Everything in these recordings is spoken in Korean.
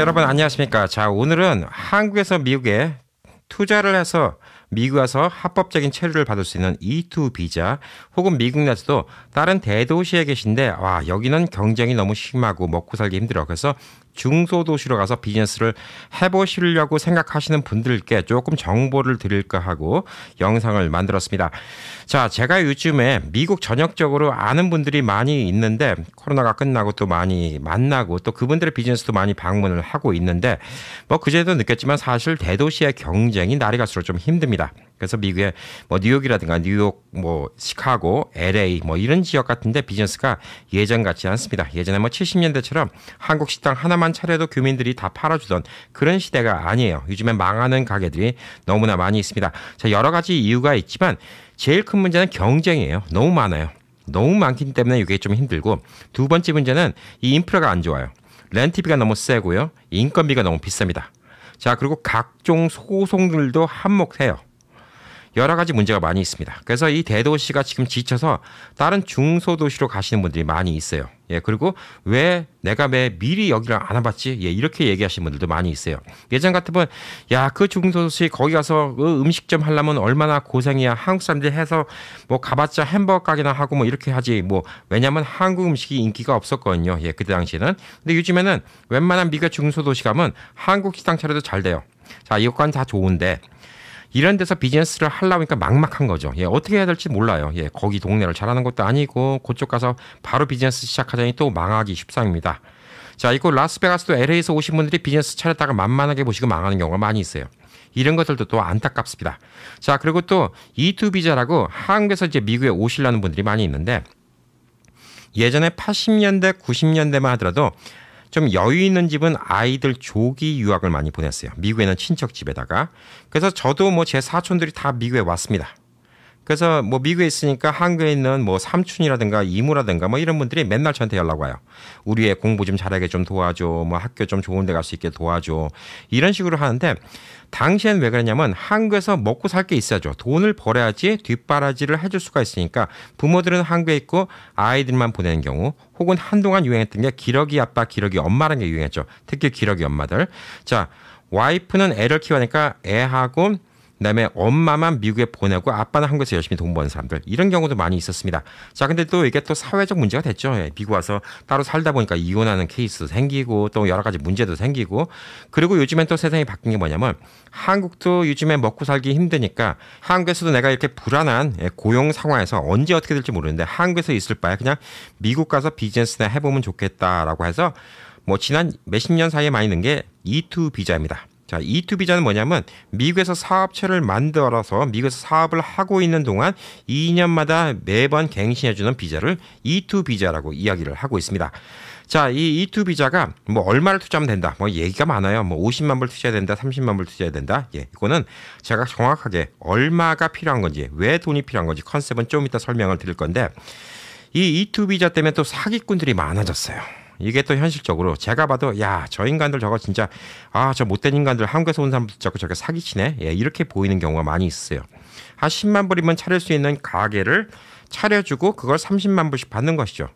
여러분 안녕하십니까. 자, 오늘은 한국에서 미국에 투자를 해서 미국 와서 합법적인 체류를 받을 수 있는 E2 비자, 혹은 미국 내에서도 다른 대도시에 계신데 와, 여기는 경쟁이 너무 심하고 먹고 살기 힘들어. 그래서 중소도시로 가서 비즈니스를 해보시려고 생각하시는 분들께 조금 정보를 드릴까 하고 영상을 만들었습니다. 자, 제가 요즘에 미국 전역적으로 아는 분들이 많이 있는데, 코로나가 끝나고 또 많이 만나고 또 그분들의 비즈니스도 많이 방문을 하고 있는데, 뭐 그제도 느꼈지만 사실 대도시의 경쟁이 날이 갈수록 좀 힘듭니다. 그래서 미국의 뭐 뉴욕이라든가 뉴욕, 뭐 시카고, LA 뭐 이런 지역 같은데 비즈니스가 예전 같지 않습니다. 예전에 뭐 70년대처럼 한국 식당 하나만 차려도 교민들이 다 팔아주던 그런 시대가 아니에요. 요즘에 망하는 가게들이 너무나 많이 있습니다. 자, 여러 가지 이유가 있지만 제일 큰 문제는 경쟁이에요. 너무 많아요. 너무 많기 때문에 이게 좀 힘들고, 두 번째 문제는 이 인프라가 안 좋아요. 렌트비가 너무 세고요. 인건비가 너무 비쌉니다. 자, 그리고 각종 소송들도 한몫해요. 여러 가지 문제가 많이 있습니다. 그래서 이 대도시가 지금 지쳐서 다른 중소도시로 가시는 분들이 많이 있어요. 예, 그리고 왜 내가 미리 여기를 안 와봤지? 예, 이렇게 얘기하시는 분들도 많이 있어요. 예전 같으면 야, 그 중소도시 거기 가서 그 음식점 하려면 얼마나 고생이야. 한국 사람들이 해서 뭐 가봤자 햄버거 가게나 하고 뭐 이렇게 하지. 뭐 왜냐면 한국 음식이 인기가 없었거든요. 예, 그때 당시에는. 근데 요즘에는 웬만한 미국 중소도시 가면 한국 식당 차려도 잘 돼요. 자, 이것과는 다 좋은데 이런 데서 비즈니스를 하려고 하니까 막막한 거죠. 예, 어떻게 해야 될지 몰라요. 예, 거기 동네를 잘하는 것도 아니고 그쪽 가서 바로 비즈니스 시작하자니 또 망하기 십상입니다. 자, 이거 라스베가스도 LA에서 오신 분들이 비즈니스 차렸다가 만만하게 보시고 망하는 경우가 많이 있어요. 이런 것들도 또 안타깝습니다. 자, 그리고 또 E2 비자라고 한국에서 이제 미국에 오시려는 분들이 많이 있는데, 예전에 80년대, 90년대만 하더라도 좀 여유 있는 집은 아이들 조기 유학을 많이 보냈어요. 미국에는 친척 집에다가. 그래서 저도 뭐 제 사촌들이 다 미국에 왔습니다. 그래서 뭐 미국에 있으니까 한국에 있는 뭐 삼촌이라든가 이모라든가 뭐 이런 분들이 맨날 저한테 연락 와요. 우리 애 공부 좀 잘하게 좀 도와줘. 뭐 학교 좀 좋은 데 갈 수 있게 도와줘. 이런 식으로 하는데, 당시엔 왜 그랬냐면 한국에서 먹고 살 게 있어야죠. 돈을 벌어야지 뒷바라지를 해줄 수가 있으니까 부모들은 한국에 있고 아이들만 보내는 경우, 혹은 한동안 유행했던 게 기러기 아빠, 기러기 엄마라는 게 유행했죠. 특히 기러기 엄마들. 자, 와이프는 애를 키우니까 애하고 그다음에 엄마만 미국에 보내고 아빠는 한국에서 열심히 돈 버는 사람들, 이런 경우도 많이 있었습니다. 자, 근데 또 이게 또 사회적 문제가 됐죠. 예, 미국 와서 따로 살다 보니까 이혼하는 케이스도 생기고 또 여러 가지 문제도 생기고, 그리고 요즘엔 또 세상이 바뀐 게 뭐냐면 한국도 요즘에 먹고 살기 힘드니까 한국에서도 내가 이렇게 불안한 고용 상황에서 언제 어떻게 될지 모르는데 한국에서 있을 바에 그냥 미국 가서 비즈니스나 해보면 좋겠다라고 해서 뭐 지난 몇십 년 사이에 많이 는 게 E2 비자입니다. 자, E2 비자는 뭐냐면 미국에서 사업체를 만들어서 미국에서 사업을 하고 있는 동안 2년마다 매번 갱신해주는 비자를 E2 비자라고 이야기를 하고 있습니다. 자, 이 E2 비자가 뭐 얼마를 투자하면 된다, 뭐 얘기가 많아요. 뭐 50만 불 투자해야 된다, 30만 불 투자해야 된다. 예, 이거는 제가 정확하게 얼마가 필요한 건지, 왜 돈이 필요한 건지 컨셉은 좀 이따 설명을 드릴 건데, 이 E2 비자 때문에 또 사기꾼들이 많아졌어요. 이게 또 현실적으로 제가 봐도 야, 저 인간들 저거 진짜, 아, 저 못된 인간들 한국에서 온 사람 붙잡고 저렇게 사기치네. 예, 이렇게 보이는 경우가 많이 있어요. 한 10만 불이면 차릴 수 있는 가게를 차려주고 그걸 30만 불씩 받는 것이죠.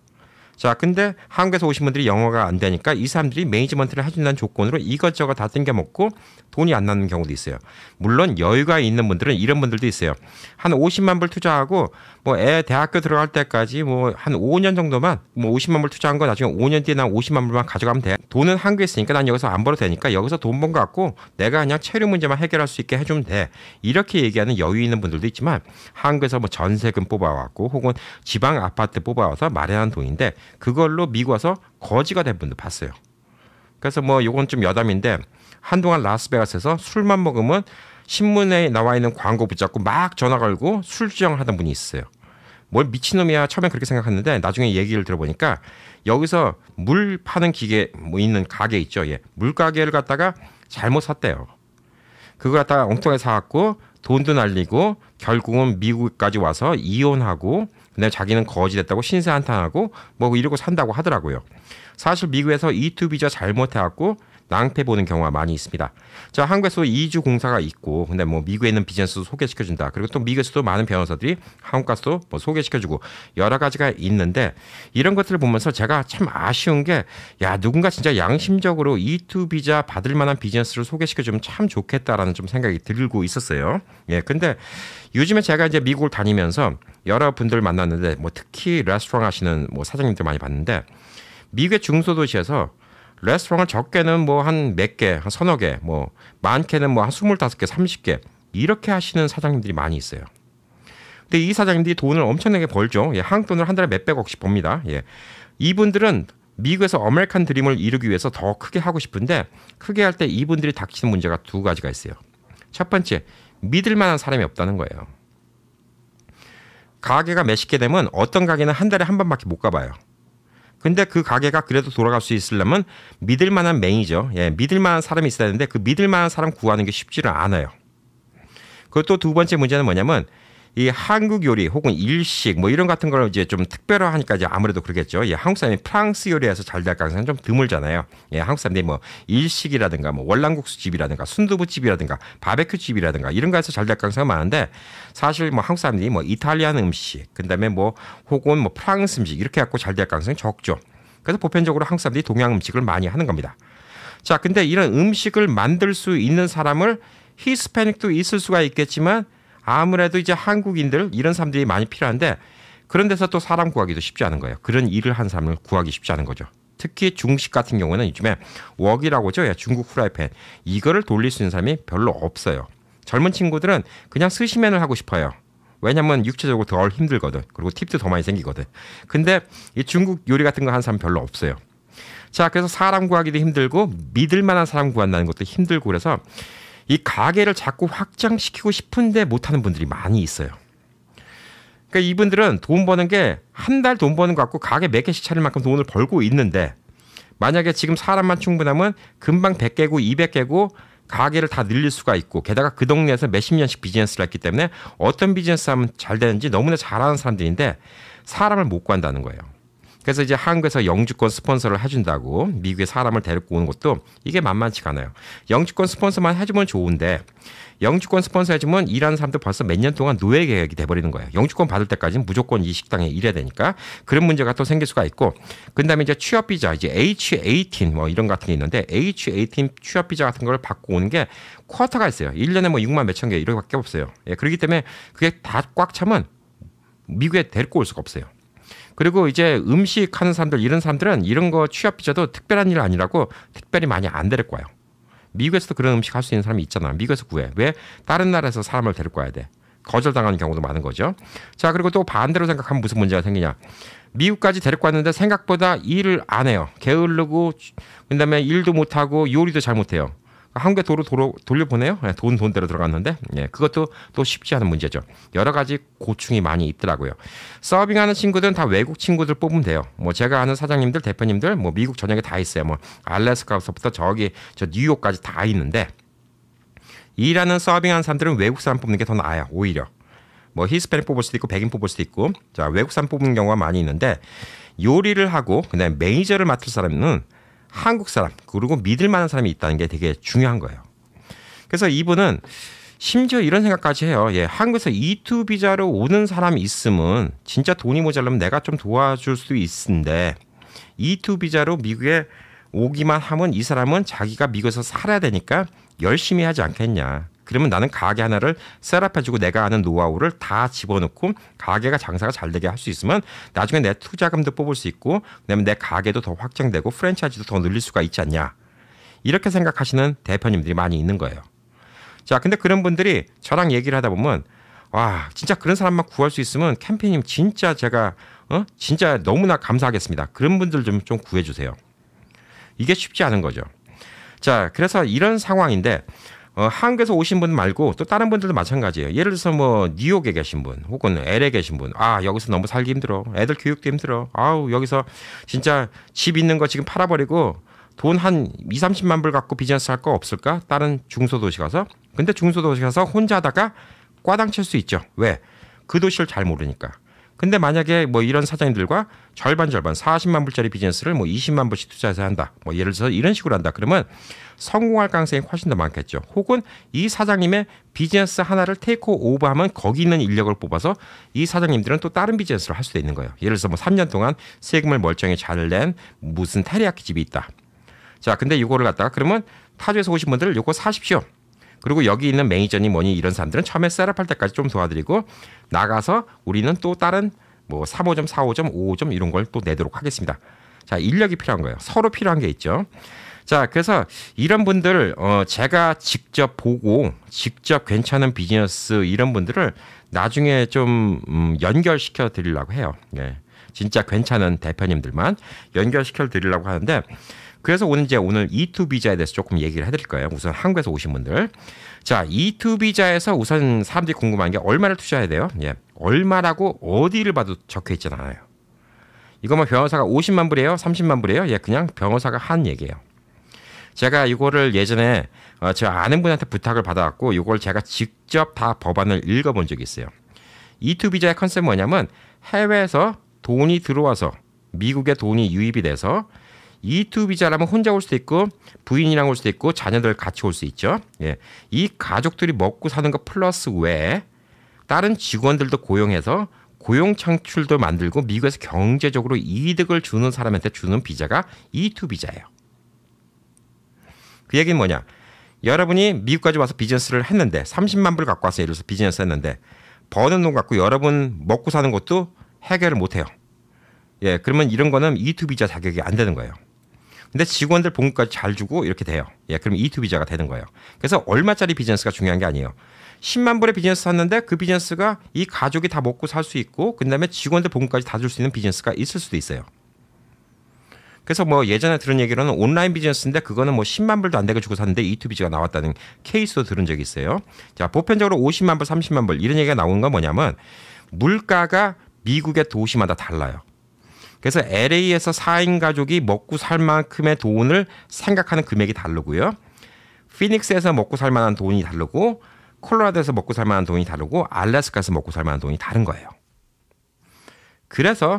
자, 근데 한국에서 오신 분들이 영어가 안 되니까 이 사람들이 매니지먼트를 해준다는 조건으로 이것저것 다 땡겨 먹고 돈이 안 나는 경우도 있어요. 물론 여유가 있는 분들은 이런 분들도 있어요. 한 50만 불 투자하고 뭐 애 대학교 들어갈 때까지 뭐 한 5년 정도만, 뭐 50만 불 투자한 거 나중에 5년 뒤에 난 50만 불만 가져가면 돼. 돈은 한국에 있으니까 난 여기서 안 벌어도 되니까 여기서 돈 번 거 갖고 내가 그냥 체류 문제만 해결할 수 있게 해주면 돼. 이렇게 얘기하는 여유 있는 분들도 있지만, 한국에서 뭐 전세금 뽑아왔고 혹은 지방 아파트 뽑아와서 마련한 돈인데 그걸로 미국 와서 거지가 된 분도 봤어요. 그래서 뭐 요건 좀 여담인데, 한동안 라스베가스에서 술만 먹으면 신문에 나와 있는 광고 붙잡고 막 전화 걸고 술 주정하던 분이 있어요. 뭘 미친놈이야 처음엔 그렇게 생각했는데 나중에 얘기를 들어보니까 여기서 물 파는 기계 뭐 있는 가게 있죠. 예, 물 가게를 갖다가 잘못 샀대요. 그거 갖다가 엉뚱하게 사갖고 돈도 날리고 결국은 미국까지 와서 이혼하고, 근데 자기는 거지 됐다고 신세 한탄하고 뭐 이러고 산다고 하더라고요. 사실 미국에서 E2 비자 잘못해갖고 낭패 보는 경우가 많이 있습니다. 자, 한국에서 이주 공사가 있고, 근데 뭐 미국에 있는 비즈니스도 소개시켜준다. 그리고 또 미국에서도 많은 변호사들이 한국 가서도 뭐 소개시켜주고 여러 가지가 있는데, 이런 것들을 보면서 제가 참 아쉬운 게, 야, 누군가 진짜 양심적으로 E2 비자 받을 만한 비즈니스를 소개시켜주면 참 좋겠다라는 좀 생각이 들고 있었어요. 예, 근데 요즘에 제가 이제 미국을 다니면서 여러 분들 만났는데, 뭐 특히 레스토랑 하시는 뭐 사장님들 많이 봤는데, 미국의 중소도시에서 레스토랑을 적게는 뭐 한 몇 개, 한 서너 개, 뭐 많게는 뭐 한 25개, 30개 이렇게 하시는 사장님들이 많이 있어요. 근데 이 사장님들이 돈을 엄청나게 벌죠. 예, 한국 돈을 한 달에 몇백억씩 법니다. 예. 이분들은 미국에서 아메리칸 드림을 이루기 위해서 더 크게 하고 싶은데, 크게 할 때 이분들이 닥치는 문제가 두 가지가 있어요. 첫 번째, 믿을 만한 사람이 없다는 거예요. 가게가 몇십 개 되면 어떤 가게는 한 달에 한 번밖에 못 가봐요. 근데 그 가게가 그래도 돌아갈 수 있으려면 믿을 만한 매니저, 예, 믿을 만한 사람이 있어야 되는데, 그 믿을 만한 사람 구하는 게 쉽지를 않아요. 그리고 또 두 번째 문제는 뭐냐면, 이 한국 요리 혹은 일식 뭐 이런 같은 걸 이제 좀 특별화하니까 이제 아무래도 그러겠죠. 예, 한국 사람이 프랑스 요리에서 잘 될 가능성은 좀 드물잖아요. 예, 한국 사람들이 뭐 일식이라든가 뭐 월남국수 집이라든가 순두부 집이라든가 바베큐 집이라든가 이런 거에서 잘 될 가능성은 많은데, 사실 뭐 한국 사람들이 뭐 이탈리안 음식, 그다음에 뭐 혹은 뭐 프랑스 음식 이렇게 갖고 잘 될 가능성이 적죠. 그래서 보편적으로 한국 사람들이 동양 음식을 많이 하는 겁니다. 자, 근데 이런 음식을 만들 수 있는 사람을, 히스패닉도 있을 수가 있겠지만 아무래도 이제 한국인들 이런 사람들이 많이 필요한데, 그런 데서 또 사람 구하기도 쉽지 않은 거예요. 그런 일을 한 사람을 구하기 쉽지 않은 거죠. 특히 중식 같은 경우는 요즘에 웍이라고 하죠. 중국 후라이팬. 이거를 돌릴 수 있는 사람이 별로 없어요. 젊은 친구들은 그냥 스시맨을 하고 싶어요. 왜냐면 육체적으로 덜 힘들거든. 그리고 팁도 더 많이 생기거든. 근데 이 중국 요리 같은 거 하는 사람 별로 없어요. 자, 그래서 사람 구하기도 힘들고 믿을 만한 사람 구한다는 것도 힘들고, 그래서 이 가게를 자꾸 확장시키고 싶은데 못하는 분들이 많이 있어요. 그러니까 이분들은 돈 버는 게 한 달 돈 버는 것 같고 가게 몇 개씩 차릴 만큼 돈을 벌고 있는데, 만약에 지금 사람만 충분하면 금방 100개고 200개고 가게를 다 늘릴 수가 있고, 게다가 그 동네에서 몇십 년씩 비즈니스를 했기 때문에 어떤 비즈니스 하면 잘 되는지 너무나 잘하는 사람들인데 사람을 못 구한다는 거예요. 그래서 이제 한국에서 영주권 스폰서를 해준다고 미국에 사람을 데리고 오는 것도 이게 만만치가 않아요. 영주권 스폰서만 해주면 좋은데, 영주권 스폰서 해주면 일하는 사람들 벌써 몇 년 동안 노예 계약이 돼버리는 거예요. 영주권 받을 때까지는 무조건 이 식당에 일해야 되니까 그런 문제가 또 생길 수가 있고, 그다음에 이제 취업 비자, 이제 H-18 뭐 이런 같은 게 있는데, H-18 취업 비자 같은 걸 받고 오는 게 쿼터가 있어요. 1년에 뭐 6만 몇천 개 이렇게밖에 없어요. 예, 그렇기 때문에 그게 다 꽉 차면 미국에 데리고 올 수가 없어요. 그리고 이제 음식 하는 사람들, 이런 사람들은 이런 거 취업 비자도 특별한 일 아니라고 특별히 많이 안 데리고 와요. 미국에서도 그런 음식 할 수 있는 사람이 있잖아. 미국에서 구해. 왜? 다른 나라에서 사람을 데리고 와야 돼. 거절당하는 경우도 많은 거죠. 자, 그리고 또 반대로 생각하면 무슨 문제가 생기냐. 미국까지 데리고 왔는데 생각보다 일을 안 해요. 게으르고, 그다음에 일도 못하고 요리도 잘 못해요. 한국에 돌려보내요. 돈대로 들어갔는데, 예, 그것도 또 쉽지 않은 문제죠. 여러 가지 고충이 많이 있더라고요. 서빙하는 친구들은 다 외국 친구들 뽑으면 돼요. 뭐 제가 아는 사장님들, 대표님들 뭐 미국 전역에 다 있어요. 뭐 알래스카부터 저 뉴욕까지 다 있는데, 일하는 서빙하는 사람들은 외국 사람 뽑는 게 더 나아요. 오히려 뭐 히스패닉 뽑을 수도 있고 백인 뽑을 수도 있고, 자, 외국 사람 뽑는 경우가 많이 있는데, 요리를 하고 그다음에 매니저를 맡을 사람은 한국 사람, 그리고 믿을 만한 사람이 있다는 게 되게 중요한 거예요. 그래서 이분은 심지어 이런 생각까지 해요. 예, 한국에서 E2 비자로 오는 사람이 있으면 진짜 돈이 모자라면 내가 좀 도와줄 수도 있는데, E2 비자로 미국에 오기만 하면 이 사람은 자기가 미국에서 살아야 되니까 열심히 하지 않겠냐. 그러면 나는 가게 하나를 셋업해주고 내가 아는 노하우를 다 집어넣고 가게가 장사가 잘 되게 할 수 있으면 나중에 내 투자금도 뽑을 수 있고, 그다음에 내 가게도 더 확장되고 프랜차이즈도 더 늘릴 수가 있지 않냐. 이렇게 생각하시는 대표님들이 많이 있는 거예요. 자, 근데 그런 분들이 저랑 얘기를 하다 보면, 와, 진짜 그런 사람만 구할 수 있으면 캠페인님 진짜 제가 진짜 너무나 감사하겠습니다. 그런 분들 좀 구해주세요. 이게 쉽지 않은 거죠. 자, 그래서 이런 상황인데, 한국에서 오신 분 말고 또 다른 분들도 마찬가지예요. 예를 들어서 뭐 뉴욕에 계신 분 혹은 LA에 계신 분, 아, 여기서 너무 살기 힘들어. 애들 교육도 힘들어. 아우, 여기서 진짜 집 있는 거 지금 팔아버리고 돈 한 2, 30만 불 갖고 비즈니스 할 거 없을까? 다른 중소도시 가서. 근데 중소도시 가서 혼자 하다가 꽈당 칠 수 있죠. 왜? 그 도시를 잘 모르니까. 근데 만약에 뭐 이런 사장님들과 절반 40만 불짜리 비즈니스를 뭐 20만 불씩 투자해서 한다. 뭐 예를 들어서 이런 식으로 한다. 그러면 성공할 가능성이 훨씬 더 많겠죠. 혹은 이 사장님의 비즈니스 하나를 테이크 오버하면 거기 있는 인력을 뽑아서 이 사장님들은 또 다른 비즈니스를 할 수도 있는 거예요. 예를 들어서 뭐 3년 동안 세금을 멀쩡히 잘 낸 무슨 테리야끼 집이 있다. 자, 근데 이거를 갖다가 그러면 타주에서 오신 분들 이거 사십시오. 그리고 여기 있는 매니저님 뭐니 이런 사람들은 처음에 셋업할 때까지 좀 도와드리고 나가서 우리는 또 다른 뭐 3호점, 4호점, 5호점 이런 걸 또 내도록 하겠습니다. 자, 인력이 필요한 거예요. 서로 필요한 게 있죠. 자, 그래서 이런 분들 제가 직접 보고 직접 괜찮은 비즈니스 이런 분들을 나중에 좀 연결시켜 드리려고 해요. 네. 진짜 괜찮은 대표님들만 연결시켜 드리려고 하는데 그래서 오늘 E2 비자에 대해서 조금 얘기를 해드릴 거예요. 우선 한국에서 오신 분들. 자, E2 비자에서 우선 사람들이 궁금한 게 얼마를 투자해야 돼요? 예. 얼마라고 어디를 봐도 적혀 있진 않아요. 이거 뭐 변호사가 50만 불이에요? 30만 불이에요? 예, 그냥 변호사가 한 얘기예요. 제가 이거를 예전에 제가 아는 분한테 부탁을 받아갖고 이걸 제가 직접 다 법안을 읽어본 적이 있어요. E2 비자의 컨셉은 뭐냐면 해외에서 돈이 들어와서 미국에 돈이 유입이 돼서 E2 비자라면 혼자 올 수도 있고 부인이랑 올 수도 있고 자녀들 같이 올 수 있죠. 예. 이 가족들이 먹고 사는 것 플러스 외에 다른 직원들도 고용해서 고용 창출도 만들고 미국에서 경제적으로 이득을 주는 사람한테 주는 비자가 E2 비자예요. 그 얘기는 뭐냐? 여러분이 미국까지 와서 비즈니스를 했는데 30만 불 갖고 와서 예를 들어서 비즈니스 했는데 버는 돈 갖고 여러분 먹고 사는 것도 해결을 못해요. 예, 그러면 이런 거는 E2 비자 자격이 안 되는 거예요. 근데 직원들 봉급까지 잘 주고 이렇게 돼요. 예, 그럼 E2 비자가 되는 거예요. 그래서 얼마짜리 비즈니스가 중요한 게 아니에요. 10만 불의 비즈니스 샀는데 그 비즈니스가 이 가족이 다 먹고 살 수 있고 그다음에 직원들 봉급까지 다 줄 수 있는 비즈니스가 있을 수도 있어요. 그래서 뭐 예전에 들은 얘기로는 온라인 비즈니스인데 그거는 뭐 10만 불도 안 되게 주고 샀는데 E2 비자가 나왔다는 케이스도 들은 적이 있어요. 자, 보편적으로 50만 불, 30만 불 이런 얘기가 나오는 건 뭐냐면 물가가 미국의 도시마다 달라요. 그래서 LA에서 4인 가족이 먹고 살 만큼의 돈을 생각하는 금액이 다르고요. 피닉스에서 먹고 살 만한 돈이 다르고 콜로라도에서 먹고 살 만한 돈이 다르고 알래스카에서 먹고 살 만한 돈이 다른 거예요. 그래서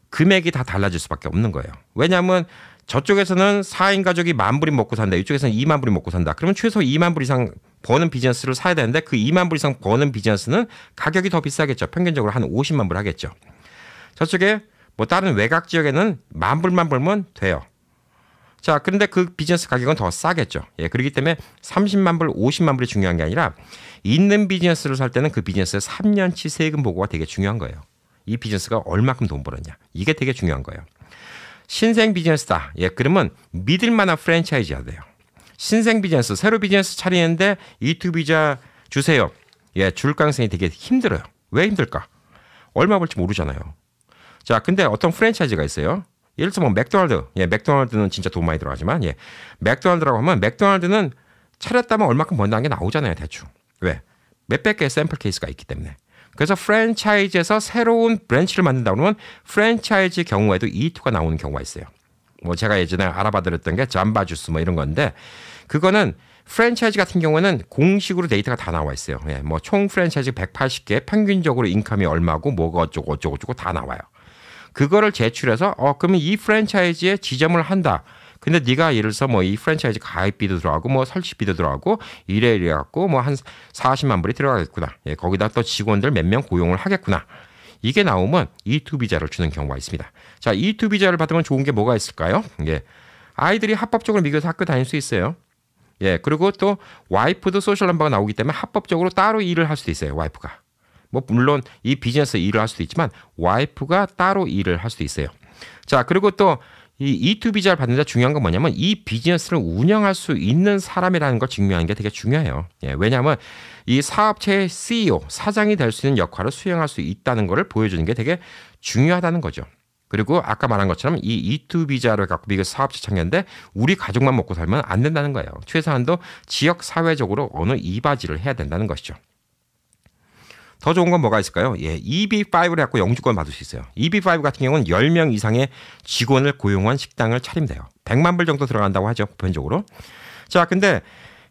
금액이 다 달라질 수밖에 없는 거예요. 왜냐하면 저쪽에서는 4인 가족이 10,000불이 먹고 산다. 이쪽에서는 20,000불이 먹고 산다. 그러면 최소 20,000불 이상 버는 비즈니스를 사야 되는데 그 20,000불 이상 버는 비즈니스는 가격이 더 비싸겠죠. 평균적으로 한 50만 불 하겠죠. 저쪽에 뭐 다른 외곽 지역에는 10,000불만 벌면 돼요. 자, 그런데 그 비즈니스 가격은 더 싸겠죠. 예, 그렇기 때문에 30만 불, 50만 불이 중요한 게 아니라 있는 비즈니스를 살 때는 그 비즈니스의 3년치 세금 보고가 되게 중요한 거예요. 이 비즈니스가 얼마큼 돈 벌었냐. 이게 되게 중요한 거예요. 신생 비즈니스다. 예, 그러면 믿을 만한 프랜차이즈여야 돼요. 신생 비즈니스, 새로 비즈니스 차리는데 E2 비자 주세요. 예, 줄 가능성이 되게 힘들어요. 왜 힘들까? 얼마 벌지 모르잖아요. 자, 근데 어떤 프랜차이즈가 있어요. 예를 들어서 뭐 맥도날드. 예, 맥도날드는 진짜 돈 많이 들어가지만 예. 맥도날드라고 하면 맥도날드는 차렸다면 얼마큼 번다는 게 나오잖아요, 대충. 왜? 몇백 개의 샘플 케이스가 있기 때문에. 그래서 프랜차이즈에서 새로운 브랜치를 만든다 그러면 프랜차이즈 경우에도 E2가 나오는 경우가 있어요. 뭐 제가 예전에 알아봐드렸던 게 잠바주스 뭐 이런 건데 그거는 프랜차이즈 같은 경우에는 공식으로 데이터가 다 나와 있어요. 예, 뭐 총 프랜차이즈 180개 평균적으로 인컴이 얼마고 뭐가 어쩌고 다 나와요. 그거를 제출해서 그러면 이 프랜차이즈에 지점을 한다. 근데 네가 예를 들어서 뭐 이 프랜차이즈 가입비도 들어가고 뭐 설치비도 들어가고 이래 갖고 뭐 한 40만 불이 들어가겠구나. 예, 거기다 또 직원들 몇 명 고용을 하겠구나. 이게 나오면 E2 비자를 주는 경우가 있습니다. 자, E2 비자를 받으면 좋은 게 뭐가 있을까요? 예. 아이들이 합법적으로 미국에서 학교 다닐 수 있어요. 예, 그리고 또 와이프도 소셜 넘버가 나오기 때문에 합법적으로 따로 일을 할 수도 있어요. 와이프가. 뭐 물론 이 비즈니스 일을 할 수도 있지만 와이프가 따로 일을 할 수도 있어요. 자, 그리고 또 이 E2 비자를 받는데 중요한 건 뭐냐면 이 비즈니스를 운영할 수 있는 사람이라는 걸 증명하는 게 되게 중요해요. 예, 왜냐하면 이 사업체의 CEO, 사장이 될 수 있는 역할을 수행할 수 있다는 것을 보여주는 게 되게 중요하다는 거죠. 그리고 아까 말한 것처럼 이 E2 비자를 갖고 미국 사업체 창겼는데 우리 가족만 먹고 살면 안 된다는 거예요. 최소한도 지역 사회적으로 어느 이바지를 해야 된다는 것이죠. 더 좋은 건 뭐가 있을까요? 예, EB5를 갖고 영주권 받을 수 있어요. EB5 같은 경우는 10명 이상의 직원을 고용한 식당을 차리면 돼요. 100만 불 정도 들어간다고 하죠, 보편적으로. 자, 근데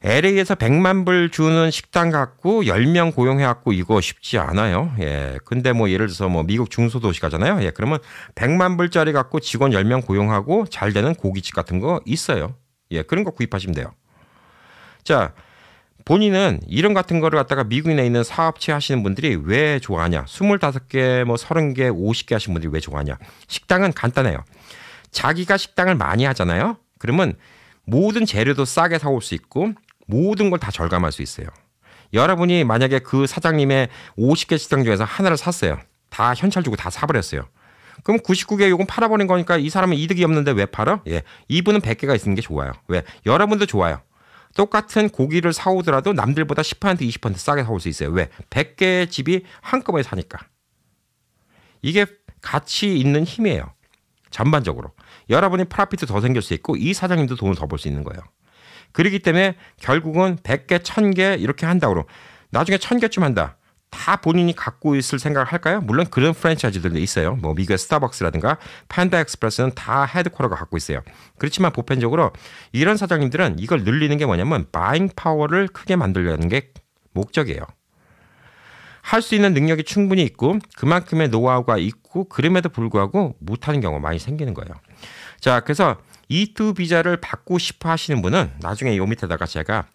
LA에서 100만 불 주는 식당 갖고 10명 고용해갖고 이거 쉽지 않아요. 예. 근데 뭐 예를 들어서 뭐 미국 중소도시 가잖아요. 예. 그러면 100만 불짜리 갖고 직원 10명 고용하고 잘 되는 고깃집 같은 거 있어요. 예. 그런 거 구입하시면 돼요. 자, 본인은 이런 같은 거를 갖다가 미국에 있는 사업체 하시는 분들이 왜 좋아하냐? 25개, 뭐 30개, 50개 하시는 분들이 왜 좋아하냐? 식당은 간단해요. 자기가 식당을 많이 하잖아요. 그러면 모든 재료도 싸게 사올 수 있고 모든 걸 다 절감할 수 있어요. 여러분이 만약에 그 사장님의 50개 식당 중에서 하나를 샀어요. 다 현찰 주고 다 사버렸어요. 그럼 99개 요건 팔아버린 거니까 이 사람은 이득이 없는데 왜 팔아? 예, 이분은 100개가 있는 게 좋아요. 왜? 여러분도 좋아요. 똑같은 고기를 사오더라도 남들보다 10% 20% 싸게 사올 수 있어요. 왜? 100개의 집이 한꺼번에 사니까. 이게 가치 있는 힘이에요. 전반적으로. 여러분이 프라피트 더 생길 수 있고 이 사장님도 돈을 더 벌 수 있는 거예요. 그렇기 때문에 결국은 100개, 1000개 이렇게 한다고 나중에 1000개쯤 한다. 다 본인이 갖고 있을 생각을 할까요? 물론 그런 프랜차이즈들도 있어요. 뭐 미국의 스타벅스라든가 판다 익스프레스는 다 헤드쿼터가 갖고 있어요. 그렇지만 보편적으로 이런 사장님들은 이걸 늘리는 게 뭐냐면 바잉 파워를 크게 만들려는 게 목적이에요. 할 수 있는 능력이 충분히 있고 그만큼의 노하우가 있고 그럼에도 불구하고 못하는 경우가 많이 생기는 거예요. 자, 그래서 E2 비자를 받고 싶어 하시는 분은 나중에 요 밑에다가 제가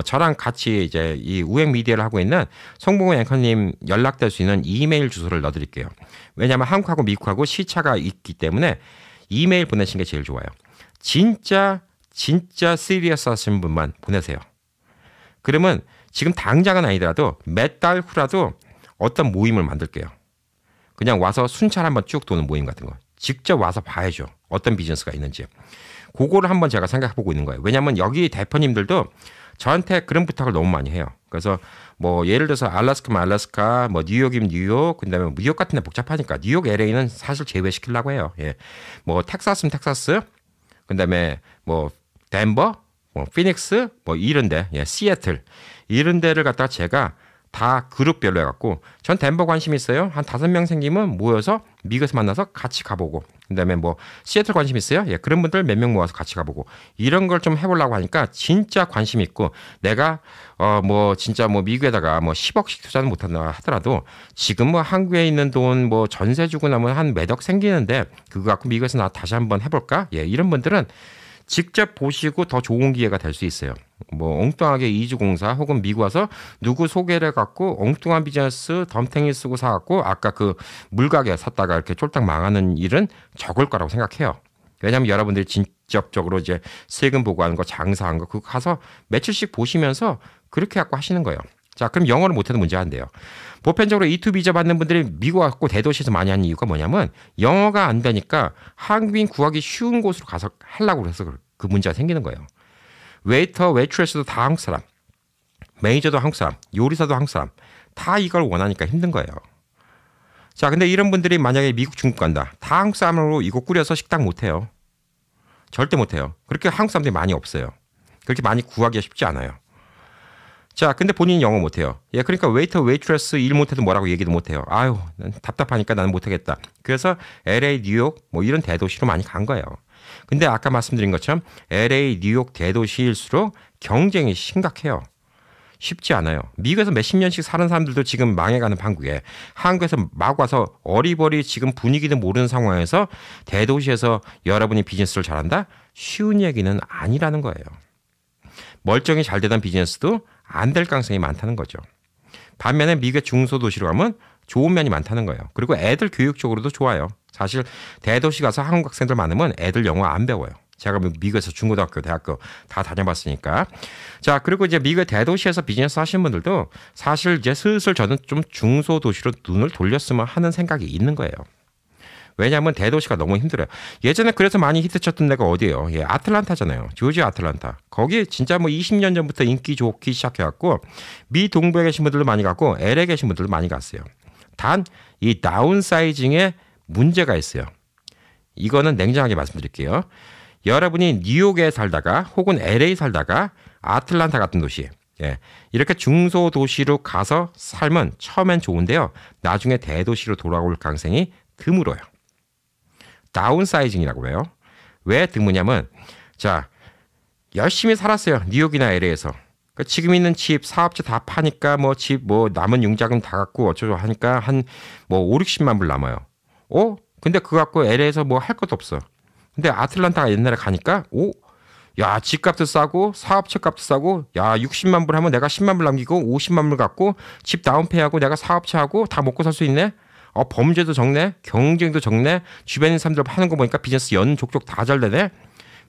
저랑 같이 이제 이 우행 미디어를 하고 있는 송봉훈 앵커님 연락될 수 있는 이메일 주소를 넣어드릴게요. 왜냐하면 한국하고 미국하고 시차가 있기 때문에 이메일 보내시는 게 제일 좋아요. 진짜 시리어스 하신 분만 보내세요. 그러면 지금 당장은 아니더라도 몇 달 후라도 어떤 모임을 만들게요. 그냥 와서 순찰 한번 쭉 도는 모임 같은 거. 직접 와서 봐야죠. 어떤 비즈니스가 있는지. 그거를 한번 제가 생각해보고 있는 거예요. 왜냐하면 여기 대표님들도 저한테 그런 부탁을 너무 많이 해요. 그래서 뭐 예를 들어서 알래스카면 알래스카, 뭐 뉴욕이면 뉴욕, 그다음에 뉴욕 같은 데 복잡하니까 뉴욕 LA는 사실 제외시키려고 해요. 예. 뭐 텍사스면 텍사스, 그다음에 뭐 덴버, 뭐 피닉스, 뭐 이런데, 예, 시애틀 이런 데를 갖다가 제가 다 그룹별로 해갖고 전 덴버 관심 있어요. 한 5명 생기면 모여서 미국에서 만나서 같이 가보고 그다음에 뭐 시애틀 관심 있어요. 예, 그런 분들 몇 명 모아서 같이 가보고 이런 걸 좀 해보려고 하니까 진짜 관심 있고 내가 뭐 진짜 뭐 미국에다가 뭐 10억씩 투자는 못한다 하더라도 지금 뭐 한국에 있는 돈 뭐 전세 주고 나면 한 몇 억 생기는데 그거 갖고 미국에서 나 다시 한번 해볼까? 예, 이런 분들은 직접 보시고 더 좋은 기회가 될 수 있어요. 뭐 엉뚱하게 이주공사 혹은 미국 와서 누구 소개를 갖고 엉뚱한 비즈니스 덤탱이 쓰고 사갖고 아까 그 물가게 샀다가 이렇게 쫄딱 망하는 일은 적을 거라고 생각해요. 왜냐하면 여러분들이 직접적으로 이제 세금 보고하는 거 장사한 거 그거 가서 며칠씩 보시면서 그렇게 갖고 하시는 거예요. 자, 그럼 영어를 못해도 문제가 안 돼요. 보편적으로 E2 비자 받는 분들이 미국 갖고 대도시에서 많이 하는 이유가 뭐냐면 영어가 안 되니까 한국인 구하기 쉬운 곳으로 가서 하려고 해서 그 문제가 생기는 거예요. 웨이터, 웨이트레스도 다 한국 사람, 매니저도 한국 사람, 요리사도 한국 사람 다 이걸 원하니까 힘든 거예요. 자, 근데 이런 분들이 만약에 미국, 중국 간다. 다 한국 사람으로 이거 꾸려서 식당 못해요. 절대 못해요. 그렇게 한국 사람들이 많이 없어요. 그렇게 많이 구하기가 쉽지 않아요. 자, 근데 본인이 영어 못해요. 예, 그러니까 웨이터, 웨이트레스 일 못해도 뭐라고 얘기도 못해요. 아유, 난 답답하니까 나는 못하겠다. 그래서 LA, 뉴욕 뭐 이런 대도시로 많이 간 거예요. 근데 아까 말씀드린 것처럼 LA, 뉴욕 대도시일수록 경쟁이 심각해요. 쉽지 않아요. 미국에서 몇십 년씩 사는 사람들도 지금 망해가는 한국에 한국에서 막 와서 어리버리 지금 분위기도 모르는 상황에서 대도시에서 여러분이 비즈니스를 잘한다? 쉬운 얘기는 아니라는 거예요. 멀쩡히 잘 되던 비즈니스도 안 될 가능성이 많다는 거죠. 반면에 미국의 중소도시로 가면 좋은 면이 많다는 거예요. 그리고 애들 교육적으로도 좋아요. 사실 대도시 가서 한국 학생들 많으면 애들 영어 안 배워요. 제가 미국에서 중고등학교, 대학교 다 다녀봤으니까. 자, 그리고 이제 미국의 대도시에서 비즈니스 하시는 분들도 사실 이제 슬슬 저는 좀 중소도시로 눈을 돌렸으면 하는 생각이 있는 거예요. 왜냐하면 대도시가 너무 힘들어요. 예전에 그래서 많이 히트쳤던 데가 어디예요? 예, 아틀란타잖아요. 조지아 아틀란타. 거기 진짜 뭐 20년 전부터 인기 좋기 시작해갖고 미 동부에 계신 분들도 많이 갔고 LA 계신 분들도 많이 갔어요. 단 이 다운사이징에 문제가 있어요. 이거는 냉정하게 말씀드릴게요. 여러분이 뉴욕에 살다가 혹은 LA 살다가 아틀란타 같은 도시, 예, 이렇게 중소도시로 가서 살면 처음엔 좋은데요. 나중에 대도시로 돌아올 가능성이 드물어요. 다운사이징이라고 해요. 왜 드무냐면 자, 열심히 살았어요. 뉴욕이나 LA에서. 그러니까 지금 있는 집, 사업체 다 파니까 뭐 집, 뭐 남은 융자금 다 갖고 어쩌고 하니까 한 뭐 5, 60만 불 남아요. 근데 그거 갖고 LA에서 뭐 할 것도 없어. 근데 아틀란타가 옛날에 가니까 야, 집값도 싸고 사업체 값도 싸고 야, 60만 불 하면 내가 10만 불 남기고 50만 불 갖고 집 다운페이하고 내가 사업체하고 다 먹고 살 수 있네. 범죄도 적네. 경쟁도 적네. 주변에 있는 사람들 하는 거 보니까 비즈니스 연족족 다 잘 되네.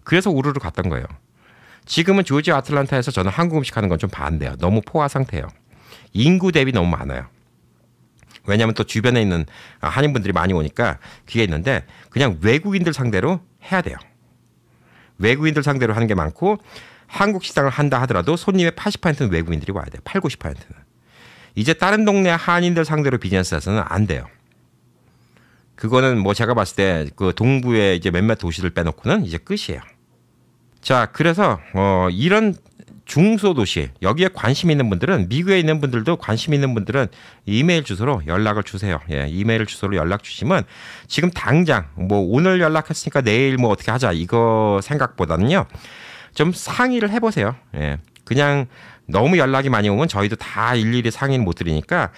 그래서 우르르 갔던 거예요. 지금은 조지아 아틀란타에서 저는 한국 음식 하는 건 좀 반대요. 너무 포화 상태예요. 인구 대비 너무 많아요. 왜냐하면 또 주변에 있는 한인분들이 많이 오니까 그게 있는데 그냥 외국인들 상대로 해야 돼요. 외국인들 상대로 하는 게 많고 한국 식당을 한다 하더라도 손님의 80%는 외국인들이 와야 돼요. 8, 90%는. 이제 다른 동네 한인들 상대로 비즈니스 해서는 안 돼요. 그거는 뭐 제가 봤을 때 그 동부의 이제 몇몇 도시를 빼놓고는 이제 끝이에요. 자, 그래서 이런 중소도시 여기에 관심 있는 분들은 미국에 있는 분들도 관심 있는 분들은 이메일 주소로 연락을 주세요. 예, 이메일 주소로 연락 주시면 지금 당장 뭐 오늘 연락했으니까 내일 뭐 어떻게 하자 이거 생각보다는요 좀 상의를 해보세요. 예, 그냥 너무 연락이 많이 오면 저희도 다 일일이 상의는 못 드리니까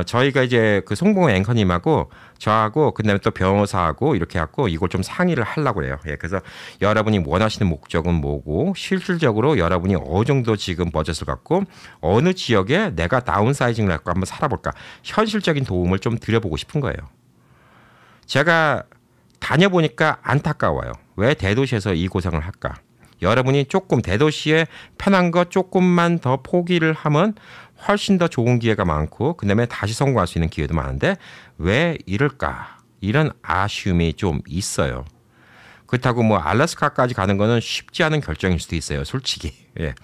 저희가 이제 그 송봉호 앵커님하고 저하고 그다음에 또 변호사하고 이렇게 갖고 이걸 좀 상의를 하려고 해요. 예, 그래서 여러분이 원하시는 목적은 뭐고 실질적으로 여러분이 어느 정도 지금 버젯을 갖고 어느 지역에 내가 다운사이징을 갖고 한번 살아볼까 현실적인 도움을 좀 드려보고 싶은 거예요. 제가 다녀보니까 안타까워요. 왜 대도시에서 이 고생을 할까? 여러분이 조금 대도시에 편한 거 조금만 더 포기를 하면 훨씬 더 좋은 기회가 많고 그다음에 다시 성공할 수 있는 기회도 많은데 왜 이럴까? 이런 아쉬움이 좀 있어요. 그렇다고 뭐 알래스카까지 가는 거는 쉽지 않은 결정일 수도 있어요. 솔직히. 예.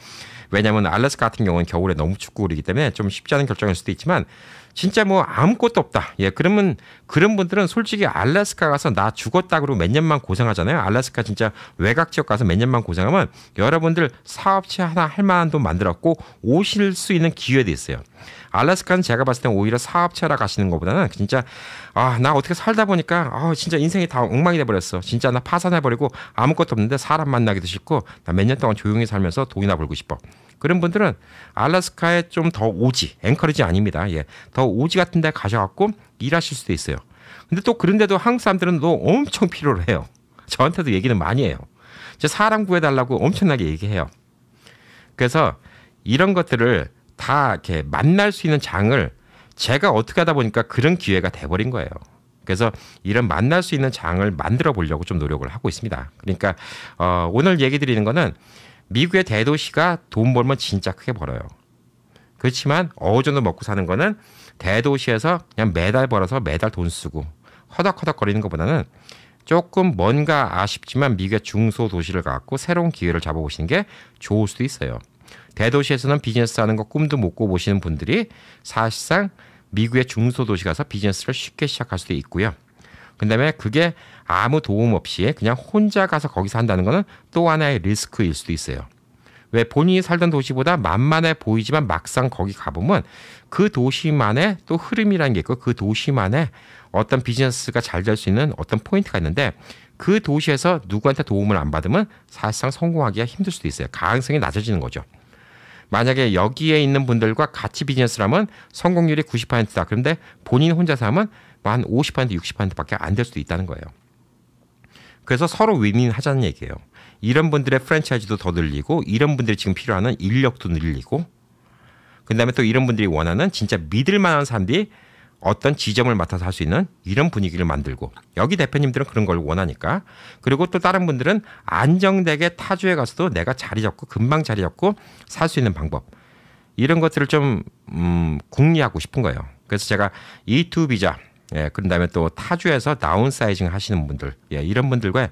왜냐하면 알래스카 같은 경우는 겨울에 너무 춥고 그러기 때문에 좀 쉽지 않은 결정일 수도 있지만 진짜 뭐 아무것도 없다. 예, 그러면 그런 분들은 솔직히 알래스카 가서 나 죽었다 그러고 몇 년만 고생하잖아요. 알래스카 진짜 외곽 지역 가서 몇 년만 고생하면 여러분들 사업체 하나 할 만한 돈 만들었고 오실 수 있는 기회도 있어요. 알래스카는 제가 봤을 땐 오히려 사업체라 가시는 것보다는 진짜 나 어떻게 살다 보니까 진짜 인생이 다 엉망이 돼버렸어. 진짜 나 파산해버리고 아무것도 없는데 사람 만나기도 싫고 나 몇 년 동안 조용히 살면서 돈이나 벌고 싶어. 그런 분들은 알래스카에 좀 더 오지, 앵커리지 아닙니다. 예, 더 오지 같은 데 가셔갖고 일하실 수도 있어요. 근데 또 그런데도 한국 사람들은 또 엄청 필요로 해요. 저한테도 얘기는 많이 해요. 사람 구해달라고 엄청나게 얘기해요. 그래서 이런 것들을 다 이렇게 만날 수 있는 장을 제가 어떻게 하다 보니까 그런 기회가 돼버린 거예요. 그래서 이런 만날 수 있는 장을 만들어 보려고 좀 노력을 하고 있습니다. 그러니까 오늘 얘기 드리는 거는 미국의 대도시가 돈 벌면 진짜 크게 벌어요. 그렇지만 어느 정도 먹고 사는 거는 대도시에서 그냥 매달 벌어서 매달 돈 쓰고 허덕허덕거리는 것보다는 조금 뭔가 아쉽지만 미국의 중소도시를 갖고 새로운 기회를 잡아보시는 게 좋을 수도 있어요. 대도시에서는 비즈니스 하는 거 꿈도 못 꿔보시는 분들이 사실상 미국의 중소도시 가서 비즈니스를 쉽게 시작할 수도 있고요. 그다음에 그게 아무 도움 없이 그냥 혼자 가서 거기서 한다는 거는 또 하나의 리스크일 수도 있어요. 왜 본인이 살던 도시보다 만만해 보이지만 막상 거기 가보면 그 도시만의 또 흐름이라는 게 있고 그 도시만의 어떤 비즈니스가 잘 될 수 있는 어떤 포인트가 있는데 그 도시에서 누구한테 도움을 안 받으면 사실상 성공하기가 힘들 수도 있어요. 가능성이 낮아지는 거죠. 만약에 여기에 있는 분들과 같이 비즈니스를 하면 성공률이 90%다. 그런데 본인 혼자서 하면 한 50%, 60%밖에 안 될 수도 있다는 거예요. 그래서 서로 윈윈하자는 얘기예요. 이런 분들의 프랜차이즈도 더 늘리고 이런 분들이 지금 필요하는 인력도 늘리고 그다음에 또 이런 분들이 원하는 진짜 믿을 만한 사람들이 어떤 지점을 맡아서 할 수 있는 이런 분위기를 만들고 여기 대표님들은 그런 걸 원하니까 그리고 또 다른 분들은 안정되게 타주에 가서도 내가 자리 잡고 금방 자리 잡고 살 수 있는 방법 이런 것들을 좀 궁리하고 싶은 거예요. 그래서 제가 E2 비자 그다음에 또 타주에서 다운사이징 하시는 분들 이런 분들과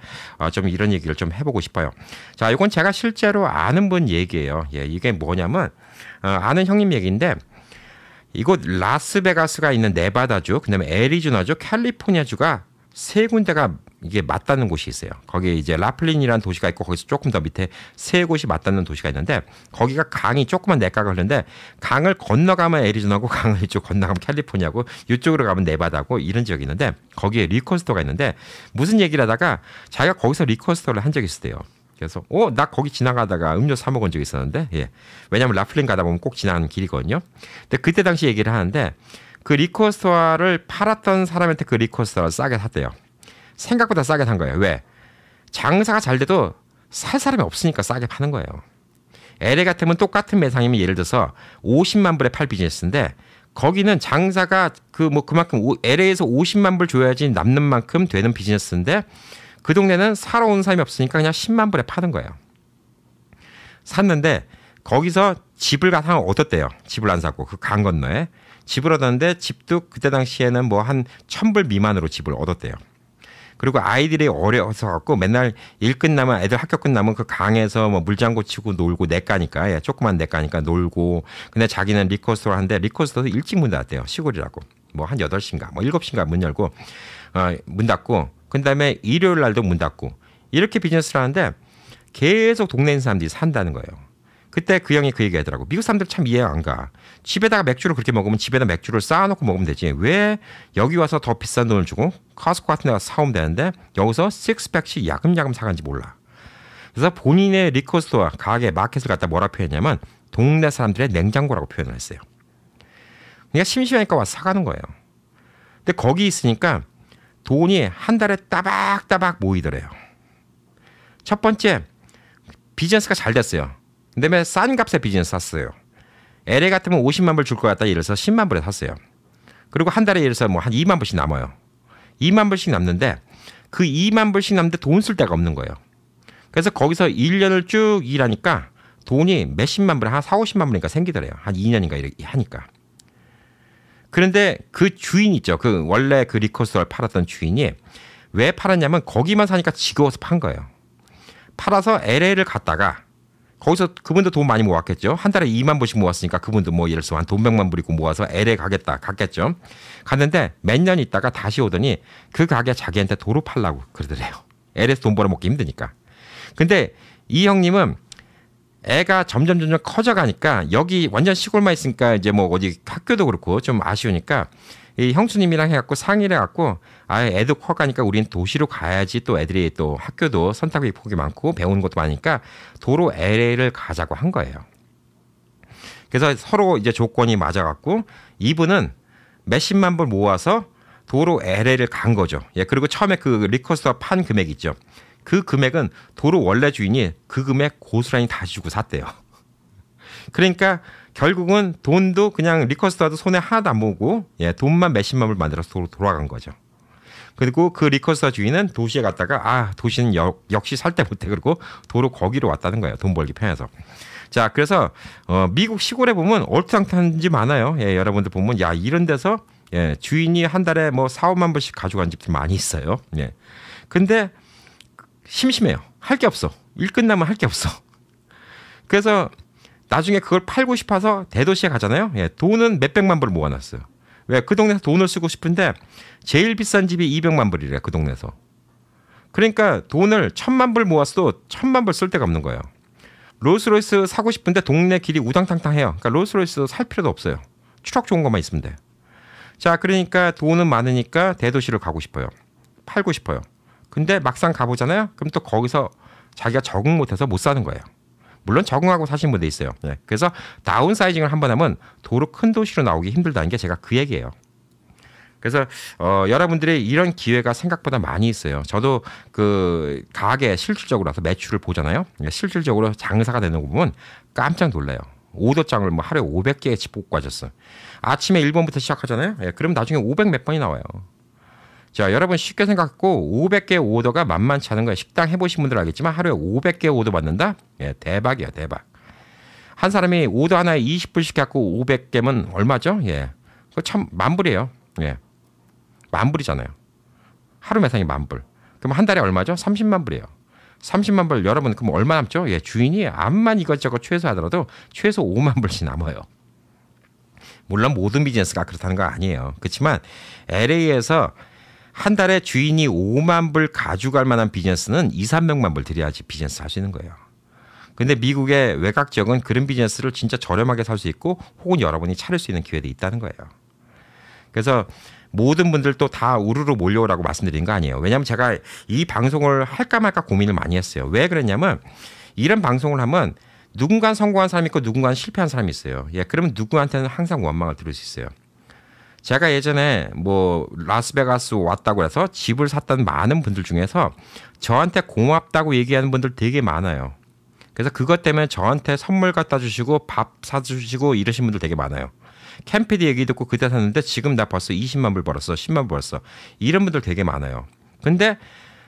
좀 이런 얘기를 좀 해보고 싶어요. 자, 이건 제가 실제로 아는 분 얘기예요. 이게 뭐냐면 아는 형님 얘기인데 이곳 라스베가스가 있는 네바다주, 그다음에 애리조나주, 캘리포니아주가 세 군데가 이게 맞닿는 곳이 있어요. 거기에 이제 라플린이라는 도시가 있고 거기서 조금 더 밑에 세 곳이 맞닿는 도시가 있는데 거기가 강이 조그만 내가가 흐르는데 강을 건너가면 애리조나고 강을 이쪽 건너가면 캘리포니아고 이쪽으로 가면 네바다고 이런 지역이 있는데 거기에 리코스토가 있는데 무슨 얘기를 하다가 자기가 거기서 리코스토를 한 적이 있어요. 그래서 나 거기 지나가다가 음료 사 먹은 적 있었는데, 예. 왜냐하면 라플링 가다 보면 꼭 지나가는 길이거든요. 근데 그때 당시 얘기를 하는데 그 리코스터를 팔았던 사람한테 그 리코스터를 싸게 샀대요. 생각보다 싸게 산 거예요. 왜? 장사가 잘 돼도 살 사람이 없으니까 싸게 파는 거예요. LA 같으면 똑같은 매상이면 예를 들어서 50만 불에 팔 비즈니스인데 거기는 장사가 그만큼 LA에서 50만 불 줘야지 남는 만큼 되는 비즈니스인데 그 동네는 사러 온 사람이 없으니까 그냥 10만 불에 파는 거예요. 샀는데 거기서 집을 하나 얻었대요. 집을 안 샀고 그 강 건너에 집을 얻었는데 집도 그때 당시에는 뭐 한 1,000불 미만으로 집을 얻었대요. 그리고 아이들이 어려서 갖고 맨날 일 끝나면 애들 학교 끝나면 그 강에서 뭐 물장구 치고 놀고 냇가니까, 예, 조그만 냇가니까 놀고. 근데 자기는 리코스토를 하는데 리코스토도 일찍 문 닫았대요. 시골이라고. 뭐 한 8시인가 뭐 7시인가 문 열고 문 닫고 그다음에 일요일 날도 문 닫고 이렇게 비즈니스를 하는데 계속 동네 있는 사람들이 산다는 거예요. 그때 그 형이 그 얘기 하더라고. 미국 사람들 참 이해가 안 가. 집에다가 맥주를 그렇게 먹으면 집에다 맥주를 쌓아놓고 먹으면 되지. 왜 여기 와서 더 비싼 돈을 주고 카스코 같은 데 가서 사오면 되는데 여기서 식스팩씩 야금야금 사간지 몰라. 그래서 본인의 리코스토어 가게 마켓을 갖다 뭐라 표현했냐면 동네 사람들의 냉장고라고 표현을 했어요. 그러니까 심심하니까 와서 사가는 거예요. 근데 거기 있으니까 돈이 한 달에 따박따박 모이더래요. 첫 번째 비즈니스가 잘 됐어요. 그다음에 싼 값에 비즈니스 샀어요. LA 같으면 50만 불 줄 것 같다 이래서 10만 불에 샀어요. 그리고 한 달에 이래서 뭐 한 2만 불씩 남아요. 2만 불씩 남는데 그 2만 불씩 남는데 돈 쓸 데가 없는 거예요. 그래서 거기서 1년을 쭉 일하니까 돈이 몇십만 불, 한 4, 50만 불이니까 생기더래요. 한 2년인가 이렇게 하니까. 그런데 그 주인 있죠. 그 원래 그 리코스터를 팔았던 주인이 왜 팔았냐면 거기만 사니까 지겨워서 판 거예요. 팔아서 LA를 갔다가 거기서 그분도 돈 많이 모았겠죠. 한 달에 2만 불씩 모았으니까 그분도 뭐 예를 들어서 한 돈 100만 불이고 모아서 LA 갔겠죠. 갔는데 몇 년 있다가 다시 오더니 그 가게 자기한테 도로 팔라고 그러더래요. LA에서 돈 벌어먹기 힘드니까. 근데 이 형님은 애가 점점 커져가니까 여기 완전 시골만 있으니까 이제 뭐 어디 학교도 그렇고 좀 아쉬우니까 이 형수님이랑 해갖고 상의를 해갖고 애도 커가니까 우린 도시로 가야지 또 애들이 또 학교도 선택의 폭이 많고 배우는 것도 많으니까 도로 LA를 가자고 한 거예요. 그래서 서로 이제 조건이 맞아갖고 이분은 몇십만 불 모아서 도로 LA를 간 거죠. 예, 그리고 처음에 그 리코스터 판 금액 있죠. 그 금액은 도로 원래 주인이 그 금액 고스란히 다시 주고 샀대요. 그러니까 결국은 돈도 그냥 리코스터도 손에 하나도 안 모으고, 예, 돈만 몇십만 불 만들어서 도로 돌아간 거죠. 그리고 그 리코스터 주인은 도시에 갔다가 도시는 역시 살 때 못해 그러고 도로 거기로 왔다는 거예요. 돈 벌기 편해서. 자, 그래서 미국 시골에 보면 얼토당토한 집 많아요. 예, 여러분들 보면 이런 데서 예, 주인이 한 달에 뭐 4, 5만 불씩 가져간 집들 많이 있어요. 예. 근데 심심해요. 할 게 없어. 일 끝나면 할 게 없어. 그래서 나중에 그걸 팔고 싶어서 대도시에 가잖아요. 예, 돈은 몇백만 불을 모아놨어요. 왜? 그 동네에서 돈을 쓰고 싶은데 제일 비싼 집이 200만 불이래. 그 동네에서. 그러니까 돈을 1,000만 불 모았어도 1,000만 불 쓸 데가 없는 거예요. 롤스로이스 사고 싶은데 동네 길이 우당탕탕해요. 그러니까 롤스로이스 살 필요도 없어요. 추락 좋은 것만 있으면 돼. 자, 그러니까 돈은 많으니까 대도시를 가고 싶어요. 팔고 싶어요. 근데 막상 가보잖아요. 그럼 또 거기서 자기가 적응 못해서 못 사는 거예요. 물론 적응하고 사신 분도 있어요. 네. 그래서 다운사이징을 한번 하면 도로 큰 도시로 나오기 힘들다는 게 제가 그 얘기예요. 그래서 여러분들이 이런 기회가 생각보다 많이 있어요. 저도 그 가게 실질적으로 와서 매출을 보잖아요. 실질적으로 장사가 되는 거 보면 깜짝 놀라요. 오더장을 뭐 하루에 500개씩 뽑고 가졌어. 아침에 1번부터 시작하잖아요. 예, 그럼 나중에 500 몇 번이 나와요. 자, 여러분 쉽게 생각하고 500개 오더가 만만치 않은 거예요. 식당 해보신 분들 알겠지만 하루에 500개 오더 받는다? 예, 대박이야, 대박. 한 사람이 오더 하나에 20불씩 갖고 500개면 얼마죠? 예, 그거 참 만불이에요. 예, 만불이잖아요. 하루 매상이 만불. 그럼 한 달에 얼마죠? 30만 불이에요. 30만 불 여러분 그럼 얼마 남죠? 예, 주인이 암만 이것저것 최소하더라도 최소 5만 불씩 남아요. 물론 모든 비즈니스가 그렇다는 거 아니에요. 그렇지만 LA에서 한 달에 주인이 5만 불 가져갈 만한 비즈니스는 2, 300만 불 들여야지 비즈니스 할 수 있는 거예요. 근데 미국의 외곽 지역은 그런 비즈니스를 진짜 저렴하게 살 수 있고 혹은 여러분이 차릴 수 있는 기회도 있다는 거예요. 그래서 모든 분들 또 다 우르르 몰려오라고 말씀드린 거 아니에요. 왜냐하면 제가 이 방송을 할까 말까 고민을 많이 했어요. 왜 그랬냐면 이런 방송을 하면 누군가는 성공한 사람이 있고 누군가는 실패한 사람이 있어요. 예, 그러면 누구한테는 항상 원망을 들을 수 있어요. 제가 예전에 뭐 라스베가스 왔다고 해서 집을 샀던 많은 분들 중에서 저한테 고맙다고 얘기하는 분들 되게 많아요. 그래서 그것 때문에 저한테 선물 갖다 주시고 밥 사주시고 이러신 분들 되게 많아요. 캠피디 얘기 듣고 그때 샀는데 지금 나 벌써 20만 불 벌었어, 10만 불 벌었어. 이런 분들 되게 많아요. 근데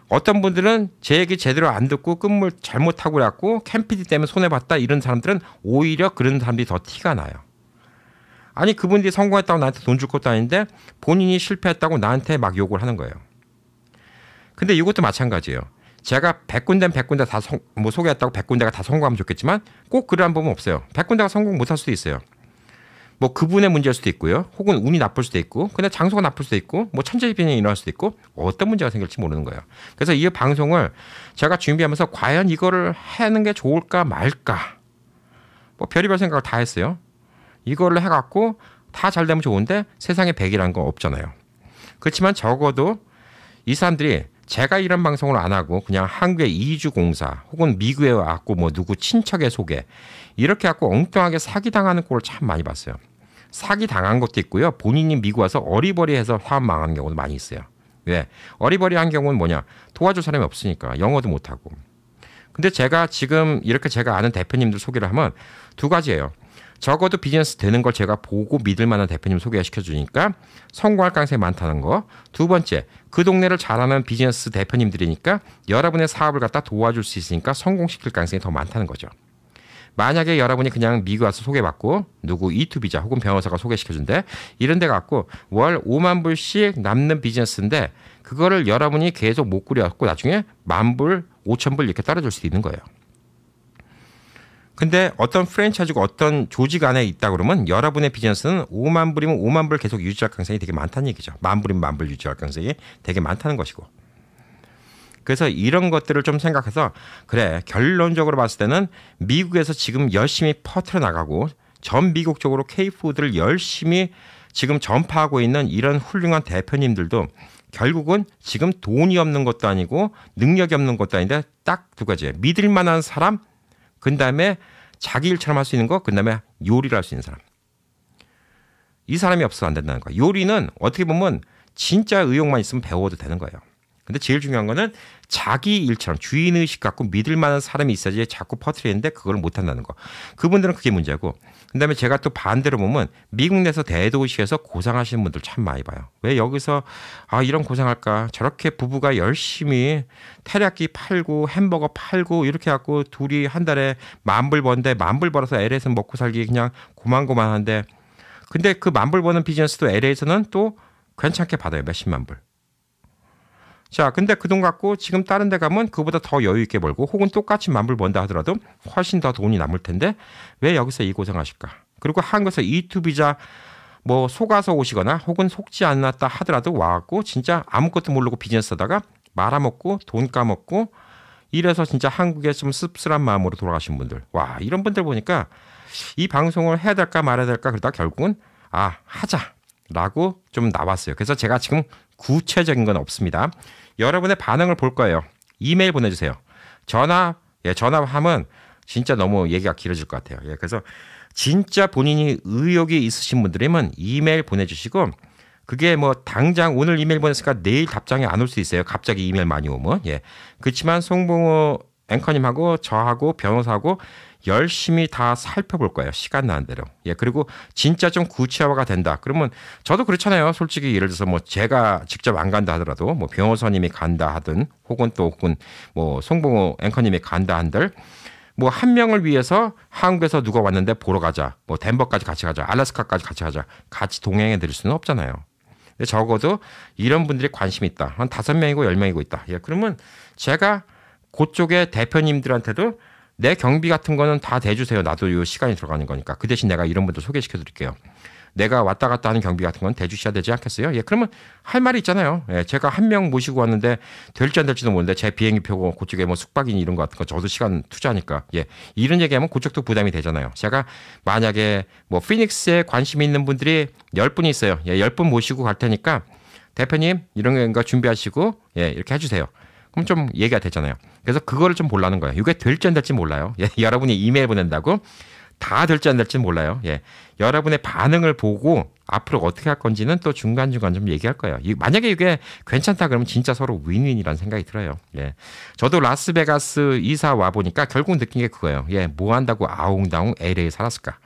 어떤 분들은 제 얘기 제대로 안 듣고 끝물 잘못하고 그래갖고 캠피디 때문에 손해봤다 이런 사람들은 오히려 그런 사람들이 더 티가 나요. 아니 그분들이 성공했다고 나한테 돈 줄 것도 아닌데 본인이 실패했다고 나한테 막 욕을 하는 거예요. 근데 이것도 마찬가지예요. 제가 100군데 100군데 다 소개했다고 100군데가 다 성공하면 좋겠지만 꼭 그러한 법은 없어요. 100군데가 성공 못할 수도 있어요. 뭐 그분의 문제일 수도 있고요. 혹은 운이 나쁠 수도 있고 근데 장소가 나쁠 수도 있고 뭐 천재지변이 일어날 수도 있고 어떤 문제가 생길지 모르는 거예요. 그래서 이 방송을 제가 준비하면서 과연 이거를 하는 게 좋을까 말까 뭐 별의별 생각을 다 했어요. 이거를 해갖고 다 잘 되면 좋은데 세상에 100이란 거 없잖아요. 그렇지만 적어도 이 사람들이 제가 이런 방송을 안 하고 그냥 한국의 이주공사 혹은 미국에 와갖고 뭐 누구 친척의 소개 이렇게 갖고 엉뚱하게 사기당하는 꼴을 참 많이 봤어요. 사기당한 것도 있고요. 본인이 미국 와서 어리버리해서 사업 망하는 경우도 많이 있어요. 왜? 어리버리한 경우는 뭐냐? 도와줄 사람이 없으니까 영어도 못하고. 근데 제가 지금 이렇게 제가 아는 대표님들 소개를 하면 두 가지예요. 적어도 비즈니스 되는 걸 제가 보고 믿을 만한 대표님 소개시켜 주니까 성공할 가능성이 많다는 거. 두 번째, 그 동네를 잘하는 비즈니스 대표님들이니까 여러분의 사업을 갖다 도와줄 수 있으니까 성공시킬 가능성이 더 많다는 거죠. 만약에 여러분이 그냥 미국 와서 소개받고 누구 이투비자 혹은 변호사가 소개시켜준대 이런 데 갖고 월 5만 불씩 남는 비즈니스인데 그거를 여러분이 계속 못 꾸려갖고 나중에 10,000불, 5,000불 이렇게 떨어질 수도 있는 거예요. 근데 어떤 프랜차이즈가 어떤 조직 안에 있다 그러면 여러분의 비즈니스는 5만 불이면 5만 불 계속 유지할 가능성이 되게 많다는 얘기죠. 10,000불이면 10,000불 유지할 가능성이 되게 많다는 것이고. 그래서 이런 것들을 좀 생각해서 그래 결론적으로 봤을 때는 미국에서 지금 열심히 퍼뜨려 나가고 전 미국적으로 K푸드를 열심히 지금 전파하고 있는 이런 훌륭한 대표님들도 결국은 지금 돈이 없는 것도 아니고 능력이 없는 것도 아닌데 딱 두 가지예요. 믿을 만한 사람, 그 다음에 자기 일처럼 할 수 있는 거, 그 다음에 요리를 할 수 있는 사람. 이 사람이 없어서 안 된다는 거야. 요리는 어떻게 보면 진짜 의욕만 있으면 배워도 되는 거예요. 근데 제일 중요한 거는 자기 일처럼 주인의식 갖고 믿을 만한 사람이 있어야지 자꾸 퍼뜨리는데 그걸 못한다는 거. 그분들은 그게 문제고. 그다음에 제가 또 반대로 보면 미국 내에서 대도시에서 고생하시는 분들 참 많이 봐요. 왜 여기서 이런 고생할까. 저렇게 부부가 열심히 테리야끼 팔고 햄버거 팔고 이렇게 갖고 둘이 한 달에 10,000불 버는데 10,000불 벌어서 LA에서 먹고 살기 그냥 고만고만한데 근데 그 10,000불 버는 비즈니스도 LA에서는 또 괜찮게 받아요. 몇십만 불. 자, 근데 그 돈 갖고 지금 다른 데 가면 그보다 더 여유 있게 벌고 혹은 똑같이 10,000불 번다 하더라도 훨씬 더 돈이 남을 텐데 왜 여기서 이 고생하실까? 그리고 한국에서 이투비자 뭐 속아서 오시거나 혹은 속지 않았다 하더라도 와갖고 진짜 아무것도 모르고 비즈니스 하다가 말아먹고 돈 까먹고 이래서 진짜 한국에 좀 씁쓸한 마음으로 돌아가신 분들. 와, 이런 분들 보니까 이 방송을 해야 될까 말아야 될까 그러다 결국은 하자라고 좀 나왔어요. 그래서 제가 지금 구체적인 건 없습니다. 여러분의 반응을 볼 거예요. 이메일 보내주세요. 전화하면 진짜 너무 얘기가 길어질 것 같아요. 그래서 진짜 본인이 의욕이 있으신 분들이면 이메일 보내주시고 그게 뭐 당장 오늘 이메일 보냈으니까 내일 답장이 안 올 수 있어요. 갑자기 이메일 많이 오면. 그렇지만 송봉호 앵커님하고 저하고 변호사하고 열심히 다 살펴볼 거예요. 시간 나는 대로. 그리고 진짜 좀 구체화가 된다. 그러면 저도 그렇잖아요. 솔직히 예를 들어서 뭐 제가 직접 안 간다 하더라도 뭐 변호사님이 간다 하든 혹은 뭐 송봉호 앵커님이 간다 한들 뭐 한 명을 위해서 한국에서 누가 왔는데 보러 가자. 뭐 덴버까지 같이 가자. 알래스카까지 같이 가자. 같이 동행해 드릴 수는 없잖아요. 근데 적어도 이런 분들이 관심이 있다. 한 5명이고 10명이고 있다. 그러면 제가 그쪽의 대표님들한테도 내 경비 같은 거는 다 대주세요. 나도 이 시간이 들어가는 거니까. 그 대신 내가 이런 분들 소개시켜 드릴게요. 내가 왔다 갔다 하는 경비 같은 건 대주셔야 되지 않겠어요? 예, 그러면 할 말이 있잖아요. 예, 제가 한 명 모시고 왔는데 될지 안 될지도 모르는데 제 비행기표고 그쪽에 뭐 숙박이니 이런 거 같은 거 저도 시간 투자하니까 예, 이런 얘기하면 그쪽도 부담이 되잖아요. 제가 만약에 뭐 피닉스에 관심 있는 분들이 10분이 있어요. 예, 10분 모시고 갈 테니까 대표님 이런 거 준비하시고 예, 이렇게 해주세요. 그럼 좀 얘기가 되잖아요. 그래서 그거를 좀 보려는 거예요. 이게 될지 안 될지 몰라요. 예, 여러분이 이메일 보낸다고 다 될지 안 될지 몰라요. 예, 여러분의 반응을 보고 앞으로 어떻게 할 건지는 또 중간중간 좀 얘기할 거예요. 만약에 이게 괜찮다 그러면 진짜 서로 윈윈이라는 생각이 들어요. 예, 저도 라스베가스 이사 와 보니까 결국 느낀 게 그거예요. 예, 뭐 한다고 아웅다웅 LA에 살았을까?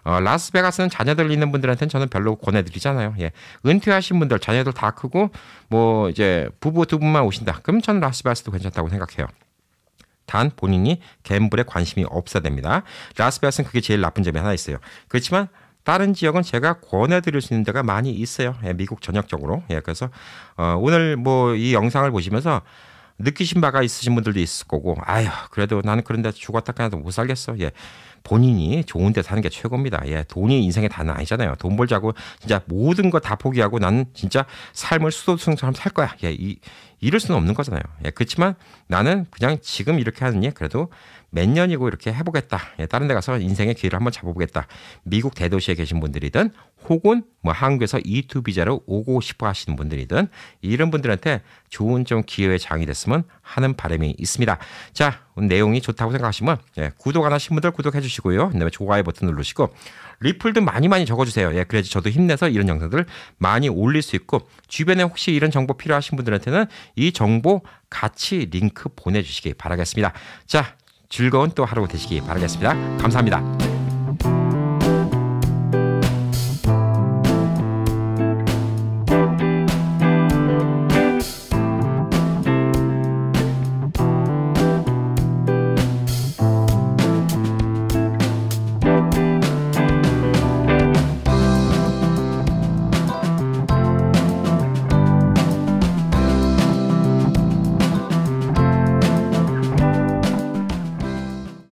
라스베가스는 자녀들 있는 분들한테는 저는 별로 권해드리잖아요. 예. 은퇴하신 분들, 자녀들 다 크고, 뭐, 이제, 부부 두 분만 오신다. 그럼 저는 라스베가스도 괜찮다고 생각해요. 단, 본인이 갬블에 관심이 없어야 됩니다. 라스베가스는 그게 제일 나쁜 점이 하나 있어요. 그렇지만, 다른 지역은 제가 권해드릴 수 있는 데가 많이 있어요. 예, 미국 전역적으로. 예, 그래서, 오늘 뭐, 이 영상을 보시면서, 느끼신 바가 있으신 분들도 있을 거고, 아휴, 그래도 나는 그런 데 죽었다 그나도 못 살겠어. 예. 본인이 좋은 데 사는 게 최고입니다. 예. 돈이 인생의 다는 아니잖아요. 돈 벌자고 진짜 모든 거 다 포기하고 나는 진짜 삶을 수도승처럼 살 거야. 예. 이럴 수는 없는 거잖아요. 예. 그렇지만 나는 그냥 지금 이렇게 하느니 그래도 몇 년이고 이렇게 해보겠다. 예. 다른 데 가서 인생의 기회를 한번 잡아보겠다. 미국 대도시에 계신 분들이든 혹은 뭐 한국에서 E2 비자로 오고 싶어 하시는 분들이든 이런 분들한테 좋은 좀 기회의 장이 됐으면 하는 바람이 있습니다. 자, 내용이 좋다고 생각하시면 예, 구독 안 하신 분들 구독해 주시고요. 그다음에 좋아요 버튼 누르시고 리플도 많이 적어주세요. 예, 그래야지 저도 힘내서 이런 영상들을 많이 올릴 수 있고 주변에 혹시 이런 정보 필요하신 분들한테는 이 정보 같이 링크 보내주시기 바라겠습니다. 자, 즐거운 또 하루 되시기 바라겠습니다. 감사합니다.